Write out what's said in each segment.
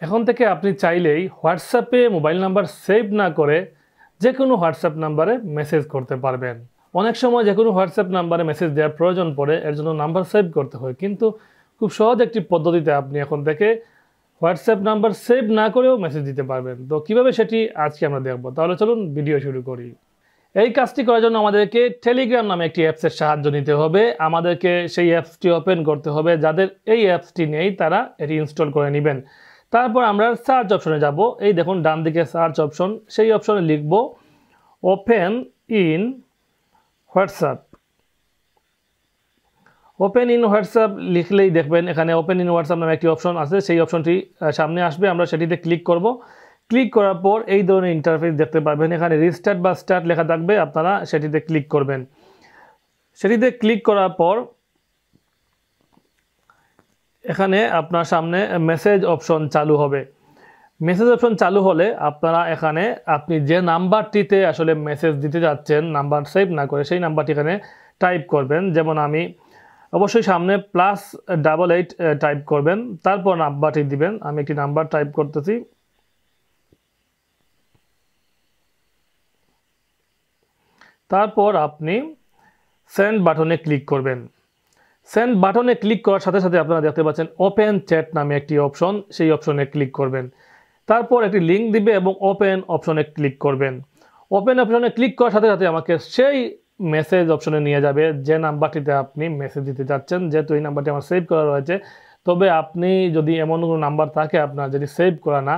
এখন থেকে আপনি চাইলেই হোয়াটসঅ্যাপে মোবাইল নাম্বার সেভ না করে যে কোনো হোয়াটসঅ্যাপ নাম্বারে মেসেজ করতে পারবেন। অনেক সময় যে কোনো হোয়াটসঅ্যাপ নাম্বারে মেসেজ দেওয়ার প্রয়োজন পড়ে, এর জন্য নাম্বার সেভ করতে হয়, কিন্তু খুব সহজ একটি পদ্ধতিতে আপনি এখন থেকে হোয়াটসঅ্যাপ নাম্বার সেভ না করেও মেসেজ দিতে পারবেন। তো কীভাবে সেটি আজকে আমরা দেখব। তাহলে চলুন ভিডিও শুরু করি। এই কাজটি করার জন্য আমাদেরকে টেলিগ্রাম নামে একটি অ্যাপসের সাহায্য নিতে হবে। আমাদেরকে সেই অ্যাপসটি ওপেন করতে হবে। যাদের এই অ্যাপসটি নেই তারা এটি ইনস্টল করে নেবেন। তারপর আমরা সার্চ অপশনে যাব। এই দেখুন ডান দিকে সার্চ অপশন, সেই অপশনে লিখব open in WhatsApp. Open in WhatsApp লিখলেই দেখবেন এখানে ওপেন ইন হোয়াটসঅ্যাপ নামে একটি অপশন আছে, সেই অপশনটি সামনে আসবে। আমরা সেটিতে ক্লিক করব। ক্লিক করার পর এই ধরনের ইন্টারফেস দেখতে পাবেন। এখানে রিস্টার্ট বা স্টার্ট লেখা থাকবে, আপনারা সেটিতে ক্লিক করবেন। সেটিতে ক্লিক করার পর এখানে আপনার সামনে মেসেজ অপশন চালু হবে। মেসেজ অপশন চালু হলে আপনারা এখানে আপনি যে নাম্বারটিতে আসলে মেসেজ দিতে যাচ্ছেন, নাম্বার সেভ না করে সেই নাম্বারটি এখানে টাইপ করবেন। যেমন আমি অবশ্যই সামনে +88 টাইপ করবেন, তারপর নাম্বারটি দিবেন। আমি একটি নাম্বার টাইপ করতেছি। তারপর আপনি সেন্ড বাটনে ক্লিক করবেন। সেন্ড বাটনে ক্লিক করার সাথে সাথে আপনারা দেখতে পাচ্ছেন ওপেন চ্যাট নামে একটি অপশন, সেই অপশনে ক্লিক করবেন। তারপর একটি লিঙ্ক দিবে এবং ওপেন অপশনে ক্লিক করবেন। ওপেন অপশনে ক্লিক করার সাথে সাথে আমাকে সেই মেসেজ অপশনে নিয়ে যাবে যে নাম্বারটিতে আপনি মেসেজ দিতে যাচ্ছেন। যেহেতু এই নাম্বারটি আমার সেভ করা রয়েছে, তবে আপনি যদি এমন কোনো নাম্বার থাকে আপনার যদি সেভ করা না,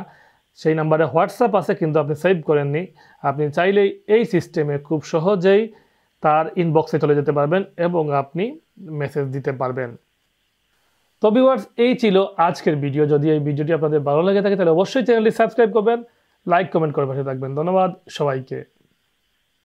সেই নাম্বারে হোয়াটসঅ্যাপ আছে কিন্তু আপনি সেভ করেননি, আপনি চাইলেই এই সিস্টেমে খুব সহজেই তার ইনবক্সে চলে যেতে পারবেন এবং আপনি মেসেজ দিতে পারবেন। তো ভিউয়ার্স, এই ছিল আজকের ভিডিও। যদি এই ভিডিওটি আপনাদের ভালো লেগে থাকে তাহলে অবশ্যই চ্যানেলটি সাবস্ক্রাইব করবেন, লাইক কমেন্ট করে পাশে থাকবেন। ধন্যবাদ সবাইকে।